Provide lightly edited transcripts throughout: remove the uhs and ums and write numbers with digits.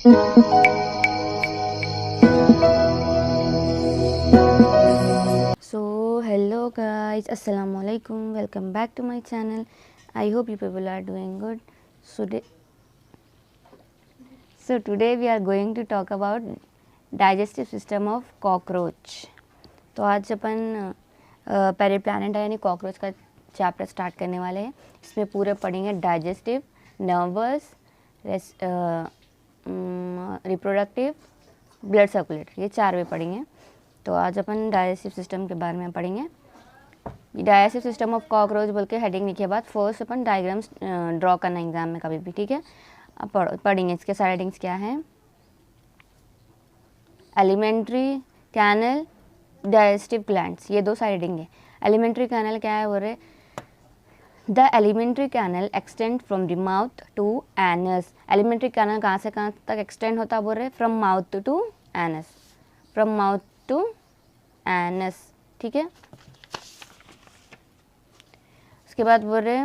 So hello guys, assalamu alaikum, welcome back to my channel. I hope you people are doing good. So today we are going to talk about digestive system of cockroach. तो आज अपन पेरिप्लैनेटा यानी cockroach का chapter start करने वाले हैं. इसमें पूरे पढ़ेंगे digestive, nervous, reproductive, blood circulator, ये 4 वे पढ़ेंगे. तो आज अपन डाइजेस्टिव सिस्टम के बारे में पढ़ेंगे. डाइजेस्टिव सिस्टम ऑफ कॉकरोच बोल के हेडिंग लिखे बाद फर्स्ट अपन डायग्राम्स ड्रॉ करना एग्जाम में कभी भी, ठीक है. अब पढ़ेंगे इसके सारे हेडिंग्स क्या हैं. एलिमेंट्री कैनल, डाइजेस्टिव ग्लैंड्स, ये 2 साइड हेडिंग है. एलिमेंट्री कैनल क्या है बोल रहे, the alimentary canal extend from the mouth to anus. Alimentary canal कहाँ से कहाँ तक एक्सटेंड होता है बोल रहे, from mouth to anus, from mouth to anus, ठीक है. उसके बाद बोल रहे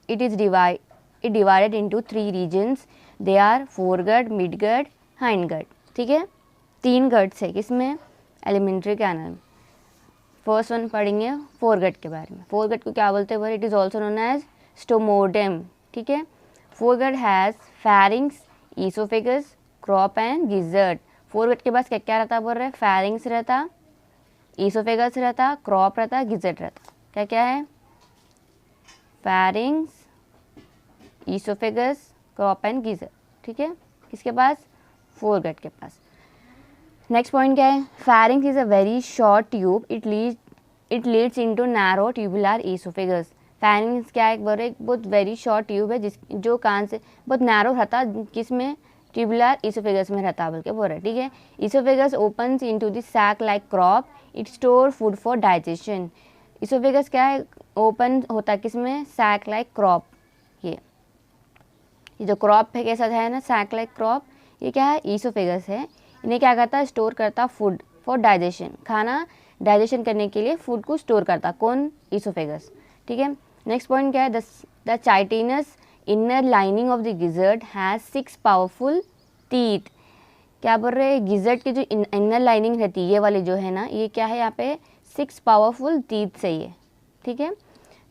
it divided into 3 regions. They are foregut, midgut, hindgut, ठीक है. 3 गट्स है किसमें, एलिमेंट्री कैनल. फर्स्ट वन पढ़ेंगे फोरगट के बारे में. फोरगट को क्या बोलते हैं बोले, it is also known as stomodeum, ठीक है. Foregut has pharynx, oesophagus, crop and gizzard. Foregut के पास क्या क्या रहता बोल रहे, फैरिंग्स रहता, ईसोफेगस रहता, क्रॉप रहता, गिजर्ड रहता. क्या क्या है, फैरिंग्स, ईसोफेगस, क्रॉप एंड गिजर्ड, ठीक है. किसके पास, फोरगट के पास. नेक्स्ट पॉइंट क्या है, फैरिंग्स is a very short tube, it leads into narrow tubular oesophagus. फैरिंग्स क्या है बोल रहे, एक बहुत वेरी शॉर्ट ट्यूब है जो कान से बहुत नैरो रहता, किसमें, ट्यूबुलर ईसोफेगस में रहता बोल के बोल रहे, ठीक है. Oesophagus opens into the sac like crop, it store food for digestion. Oesophagus क्या है, ओपन होता है किसमें, सैक लाइक क्रॉप. ये जो क्रॉप है कैसा है ना, सैक लाइक क्रॉप, ये क्या है, ईसोफेगस है. इन्हें क्या करता है, स्टोर करता फूड फॉर डाइजेशन. खाना डाइजेशन करने के लिए फूड को स्टोर करता कौन, ईसोफेगस, ठीक है. नेक्स्ट पॉइंट क्या है, the chitinous inner lining of the gizzard has 6 powerful teeth. क्या बोल रहे हैं, गिजर्ड की जो इनर लाइनिंग रहती है ये वाली जो है ना, ये क्या है यहाँ पे 6 पावरफुल टीथ से ये, ठीक है.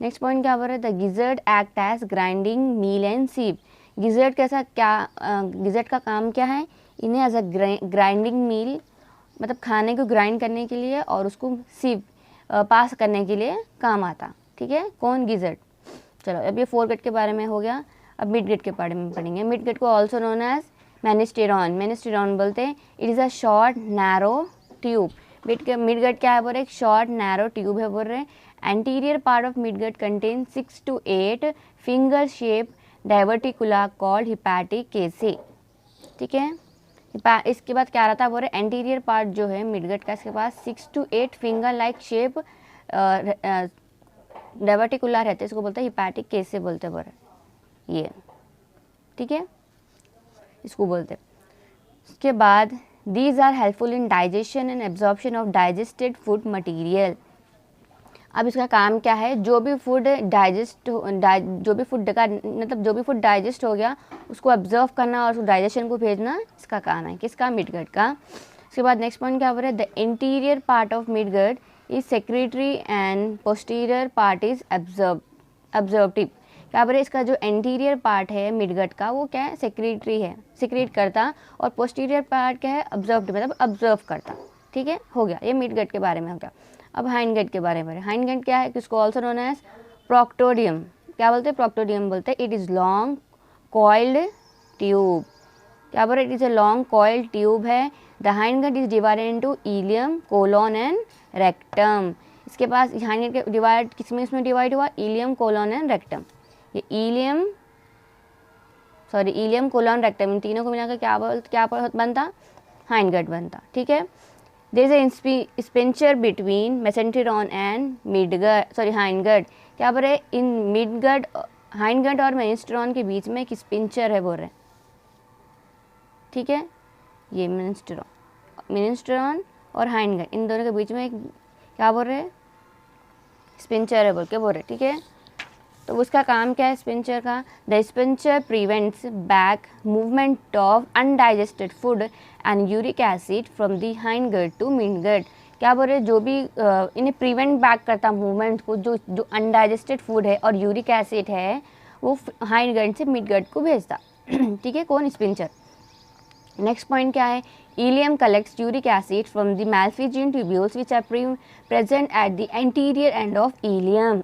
नेक्स्ट पॉइंट क्या बोल रहे हैं, the gizzard act as grinding mill and sieve. Gizzard कैसा क्या, गिजर्ड का काम क्या है, इन्हें एज अ ग्राइंडिंग मील, मतलब खाने को ग्राइंड करने के लिए और उसको सीप पास करने के लिए काम आता, ठीक है. कौन, गिजर्ड. चलो अब ये फोरगट के बारे में हो गया. अब मिडगट के बारे में पढ़ेंगे. मिडगट को ऑल्सो नोन एज मेनिस्टेरॉन. मेनिस्टेरॉन बोलते हैं. It is a short narrow tube. Midgut क्या है बोल रहे, एक शॉर्ट नैरो ट्यूब है बोल रहे. Anterior part of midgut contain 6 to 8 finger shape diverticula called hepatic केसे, ठीक है. इसके बाद क्या रहता है बोल रहे, एंटीरियर पार्ट जो है मिडगट का, इसके पास 6 to 8 फिंगर लाइक शेप डाइवर्टिकुलर रहते हैं, इसको बोलते हैं हिपैटिक केसे बोलते बोल रहे, ये, ठीक है, इसको बोलते. उसके बाद these are helpful in digestion and absorption of digested food material. अब इसका काम क्या है, जो भी फूड डाइजेस्ट डाइजेस्ट हो गया उसको ऑब्जर्व करना और उसको डाइजेशन को भेजना, इसका काम है किसका, मिडगट का. उसके बाद नेक्स्ट पॉइंट क्या बोल रहे, the interior part of midgut is secretory and posterior part is absorptive. क्या बोल रहे, इसका जो इंटीरियर पार्ट है मिडगट का वो क्या है, सेक्रेटरी है, सीक्रेट करता, और पोस्टीरियर पार्ट क्या है, ऑब्जर्वेटिव, मतलब ऑब्जर्व करता, ठीक है. हो गया, ये मिडगट के बारे में हो गया. अब हाइंडगट के बारे में. हाइंडगट क्या है, किसको ऑल्सो नोन एज प्रोक्टोडियम. क्या बोलते हैं, प्रोक्टोडियम बोलते हैं. It is long coiled tube. क्या बोल रहे, it is a long coiled tube है. The hindgut is divided into ileum, colon and rectum. इसके पास हाइंडगट के डिवाइड किसमें, इसमें डिवाइड हुआ, इलियम, कोलोन एंड रेक्टम. ये इलियम कोलोन रेक्टम, इन तीनों को मिलाकर क्या बनता, हाइंडगट बनता, ठीक है. There is a sphincter between mesenteron and hindgut. क्या बोल रहे, इन हाइंडगट और मेनिस्टेरॉन के बीच में एक स्पिंचर है बोल रहे, ठीक है. ये मेनिस्टेरॉन और हाइंडगट, इन दोनों के बीच में एक क्या बोल रहे, स्पिंचर है बोल रहे, ठीक है. तो उसका काम क्या है स्पिंचर का? The sphincter prevents back movement of undigested food and uric acid from the hind gut to mid gut. क्या बोल रहे, जो भी इन्हें प्रिवेंट बैक करता मूवमेंट को, जो अनडाइजेस्टेड फूड है और यूरिक एसिड है वो हाइंड गट से मिड गट को भेजता। ठीक है, कौन? स्पिंचर। नेक्स्ट पॉइंट क्या है? Ileum collects uric acid from the Malpighian tubules which are present at the anterior end of ileum.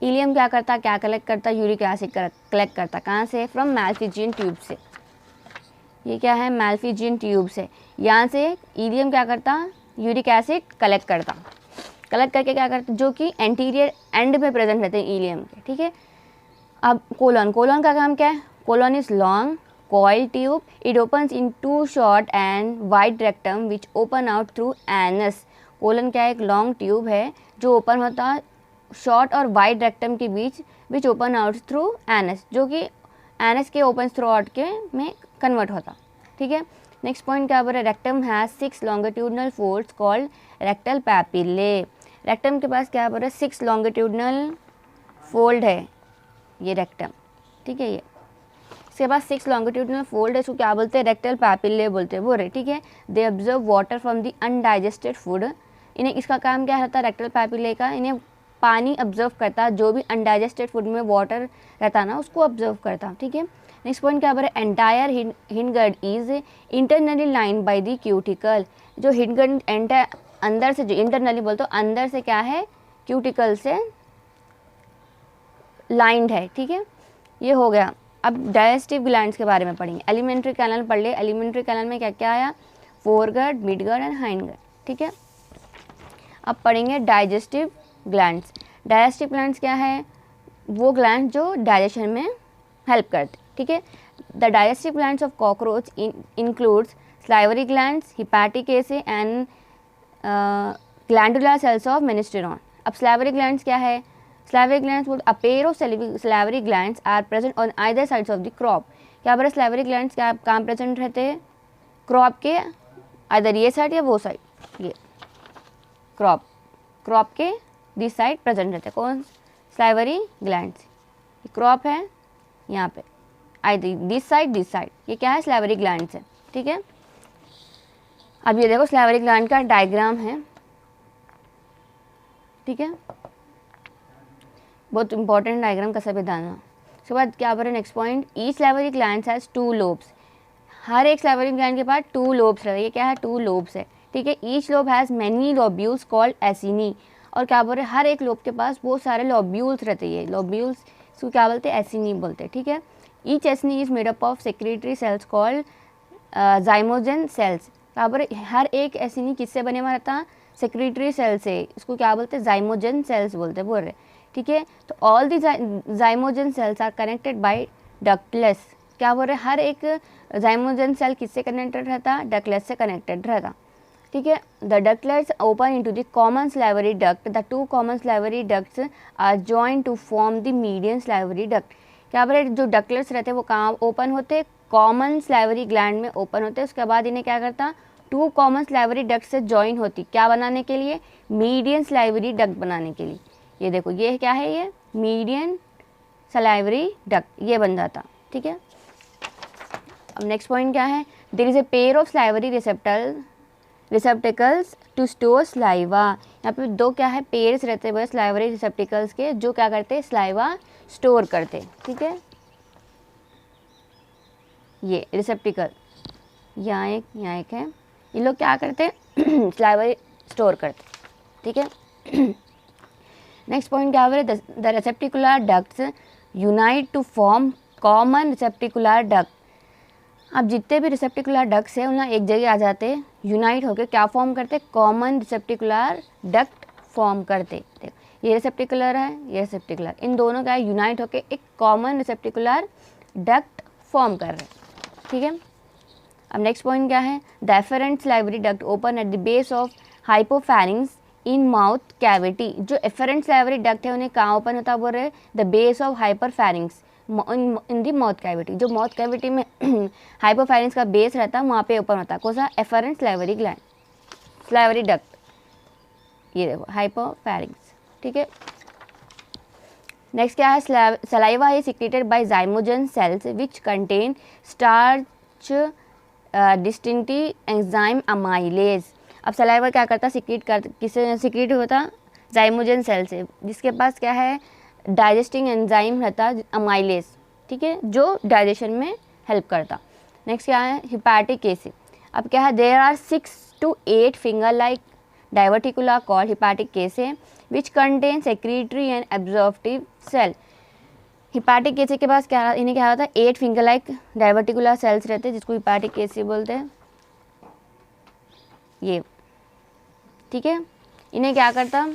Ileum क्या करता? क्या कलेक्ट करता? यूरिक एसिड कलेक्ट करता। कहाँ से? फ्रॉम मैल्फिजियन ट्यूब से। ये क्या है? मैल्फिजियन ट्यूब से। यहाँ से इलियम क्या करता? यूरिक एसिड कलेक्ट करता। कलेक्ट करके क्या करता? जो कि एंटीरियर एंड में प्रेजेंट रहते हैं इलियम के। ठीक है, अब कोलन। कोलन का काम क्या है? Colon is long coil tube. It opens in two short and wide rectum which open out through anus. Colon क्या है? एक लॉन्ग ट्यूब है जो ओपन होता है शॉर्ट और वाइड रेक्टम के बीच, which open out through anus, जो कि एनस के ओपन थ्रू आउट के में कन्वर्ट होता। ठीक है, नेक्स्ट पॉइंट क्या बोल रहा है? Rectum has 6 longitudinal folds called rectal papillae. Rectum के पास क्या बोल रहा है? 6 लॉन्गिट्यूडनल फोल्ड है ये रेक्टम। ठीक है, ये इसके पास 6 लॉन्गिट्यूडनल फोल्ड है, इसको क्या बोलते हैं? रेक्टल पैपिले बोलते हैं, बोल रहे। ठीक है, they observe water from the undigested food. इन्हें इसका काम क्या रहता है रेक्टल पैपिले का? इन्हें पानी ऑब्जर्व करता, जो भी अनडाइजेस्टेड फूड में वाटर रहता ना उसको ऑब्जर्व करता। ठीक है, नेक्स्ट पॉइंट क्या बोल रहे? Entire hindgut is internally lined by the cuticle. जो हिंडगट अंदर से, जो इंटरनली बोलते हो अंदर से क्या है? क्यूटिकल से लाइंड है। ठीक है, ये हो गया। अब डाइजेस्टिव ग्लैंड्स के बारे में पढ़ेंगे। एलिमेंट्री कैनाल पढ़ ले। एलिमेंट्री कैनाल में क्या क्या आया? Foregut, midgut and hindgut. ठीक है, अब पढ़ेंगे डाइजेस्टिव ग्लैंड्स। डाइजेस्टिव ग्लैंड्स क्या है? वो ग्लैंड जो डाइजेशन में हेल्प करते। ठीक है, the digestive glands of cockroach includes salivary glands, hepatic caeca and glandular cells of mesenteron. अब स्लाइवरी ग्लैंड्स क्या है? Salivary glands would a pair of salivary glands are present on either sides of the crop. क्या बोले? salivary glands क्या काम present रहते हैं? Crop के इधर ये साइड या वो साइड, ये क्रॉप के दिस साइड प्रेजेंट रहते हैं। कौन? salivary glands। ये क्रॉप है यहाँ पे, इधर दिस साइड, ये क्या है? salivary glands है। ठीक है, अब ये देखो salivary gland का डायग्राम है। ठीक है, बहुत इंपॉर्टेंट डायग्राम का सभी दाना। उसके बाद क्या बोल रहे? Next point, each salivary gland has 2 lobes. हर एक स्लाइवरी ग्लैंड के पास 2 लोब्स रहते हैं। ये क्या है? 2 लोब्स है। ठीक है, each lobe has many lobules called acini. और क्या बोल रहे? हर एक लोब के पास बहुत सारे लोब्यूल्स रहते हैं। लोब्यूल्स इसको क्या बोलते हैं? एसिनी बोलते हैं। ठीक है, each acini is made up of secretory cells called zymogen cells. क्या बोल रहे? हर एक एसिनी किससे बने हुआ रहता? सेक्रेटरी सेल से। इसको क्या बोलते हैं? जाइमोजन सेल्स बोलते हैं, बोल रहे। ठीक है, तो all the zymogen cells are connected by ductules. क्या बोल रहे? हर एक जाइमोजन सेल किससे कनेक्टेड रहता? डक्टलेस से कनेक्टेड रहता। ठीक है, the ductules open into the common salivary duct. The 2 common salivary ducts are joined to form the median salivary duct. क्या बोल रहे? जो डक्टलेट्स रहते हैं वो कहाँ ओपन होते? कॉमन स्लाइवरी ग्लैंड में ओपन होते। उसके बाद इन्हें क्या करता? 2 कॉमन स्लाइवरी डक्ट से जॉइन होती। क्या बनाने के लिए? मीडियन स्लाइवरी डक्ट बनाने के लिए। ये देखो, ये क्या है? ये मीडियन सलाइवरी डक्ट, ये बन जाता। ठीक है, अब नेक्स्ट पॉइंट क्या है? There is a pair of salivary receptacles to store saliva. यहाँ पे 2 क्या है? पेयर्स रहते हैं स्लाइवरी रिसेप्टिकल्स के, जो क्या करते हैं? स्लाइवा स्टोर करते। ठीक है, ये रिसेप्टिकल यहाँ एक है। ये लोग क्या करते हैं? स्लाइवरी स्टोर करते। ठीक है, नेक्स्ट पॉइंट क्या है? The receptacular ducts unite to form common receptacular duct. अब जितने भी रेसेप्टिकुलर डक्ट्स हैं उन्हें एक जगह आ जाते हैं, यूनाइट होकर क्या फॉर्म करते? कॉमन रेसेप्टिकुलर डक्ट फॉर्म करते। ये रेसेप्टिकुलर है, ये रेसेप्टिकुलर, इन दोनों का यूनाइट होकर एक कॉमन रेसेप्टिकुलर डक्ट फॉर्म कर रहे हैं। ठीक है, अब नेक्स्ट पॉइंट क्या है? The efferent salivary duct open at the base of hypopharynx in mouth cavity. जो एफरेंट स्लाइवरी डक्ट है उन्हें कहाँ ओपन होता? बोल रहे? The base of hypopharynx in the mouth cavity. जो माउथ कैविटी में हाइपोफैरिंग्स का बेस रहता है वहाँ पे ओपन होता है। कौन सा? Afferent salivary gland, salivary duct. ये देखो हाइपोफैरिंग्स। ठीक है, नेक्स्ट क्या है, saliva is secreted by zymogen cells which contain starch distinctive enzyme amylase. अब सलाइवा क्या करता, किससे सिक्रेट होता, जाइमोजन सेल से, जिसके पास क्या है, डाइजेस्टिंग एंजाइम रहता अमाइलेज, ठीक है, जो डाइजेशन में हेल्प करता। नेक्स्ट क्या है, हिपैटिक केसी। अब क्या है, there are 6 to 8 finger like diverticula called hepatic caeca which contain secretory and absorptive cell. Hepatic caeca के पास क्या, इन्हें क्या होता है, 8 फिंगर लाइक डाइवर्टिकुला सेल्स रहते हैं जिसको हिपैटिक केसे बोलते हैं, ये, ठीक है। इन्हें क्या करता,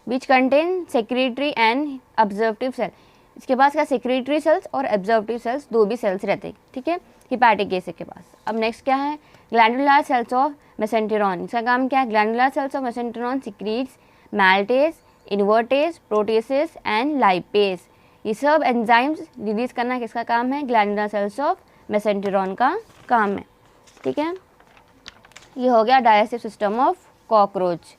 which contain secretory and observative cell. इसके पास क्या, सेक्रेटरी सेल्स और ऑब्जर्वेटिव सेल्स, दो भी सेल्स रहते हैं, ठीक है, हिपैटिक केसे के पास। अब नेक्स्ट क्या है, ग्लैंडुलर सेल्स ऑफ मेसेंटेरॉन। इसका काम क्या है, glandular cells of mesenteron secretes maltase, invertase, proteases and lipase. ये सब एंजाइम्स रिलीज करना किसका काम है, ग्लैंडुलर सेल्स ऑफ मेसेंटेरॉन का काम है, ठीक है। ये हो गया digestive system of cockroach.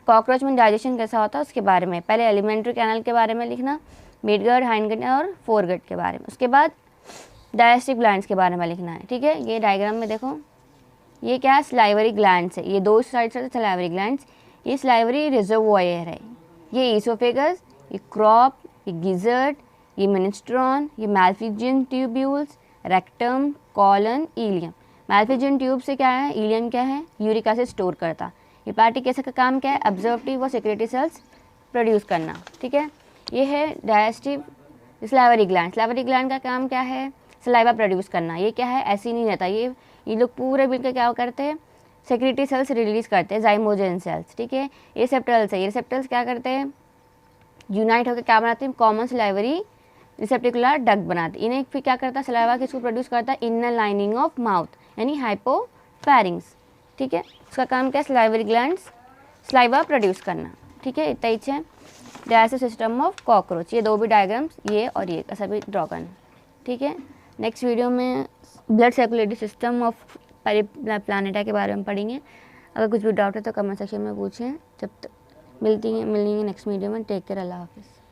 Cockroach में डाइजेशन कैसा होता है उसके बारे में, पहले एलिमेंट्री कैनल के बारे में लिखना, मिडगट, हाइंडगट और फोरगट के बारे में, उसके बाद डाइजेस्टिव ग्लैंड्स के बारे में लिखना है, ठीक है। ये डायग्राम में देखो, ये क्या है, स्लाइवरी ग्लैंड्स है, ये दो साइड से स्लाइवरी ग्लैंड्स, ये स्लाइवरी रिजर्वोयर है, ये ईसोफेगस, ये क्रॉप, ये गिजर्ड, ये मिनिस्ट्रॉन, ये Malpighian tubules, rectum, colon, ileum. Malpighian tube से क्या है, इलियम क्या है, यूरिक एसिड स्टोर करता। हिपैटिक केसे का काम क्या है, ऑब्जर्वेटिव और सेक्रेटरी सेल्स प्रोड्यूस करना, ठीक है। ये है digestive salivary gland. Salivary gland का काम क्या है, सलाइवा प्रोड्यूस करना। ये क्या है, ऐसे ही नहीं रहता, ये लोग पूरे मिलकर क्या करते हैं, सेक्रेटरी सेल्स रिलीज करते हैं, जाइमोजन सेल्स, ठीक है। ये रिसेप्टर्स है, ये रिसेप्टर्स क्या करते हैं, यूनाइट होकर क्या बनाते हैं, कॉमन सलाइवरी रिसेप्टिकुलर डक्ट बनाते हैं। इन्हें फिर क्या करता है, सलाइवा किसको प्रोड्यूस करता है, इनर लाइनिंग ऑफ माउथ यानी हाइपोफैरिंग्स, ठीक है। उसका काम क्या है, स्लाइवरी ग्लैंड्स सलाइवा प्रोड्यूस करना, ठीक है। इतना ही है डाइजेस्टिव सिस्टम ऑफ कॉकरोच। ये दो भी डायग्राम्स, ये और ये सभी ड्रॉ करना, ठीक है। नेक्स्ट वीडियो में ब्लड सर्कुलेटरी सिस्टम ऑफ प्लानिटा के बारे में पढ़ेंगे। अगर कुछ भी डाउट है तो कमेंट सेक्शन में पूछें। जब तक मिलेंगे नेक्स्ट वीडियो में। टेक केयर, अल्लाह हाफिज़।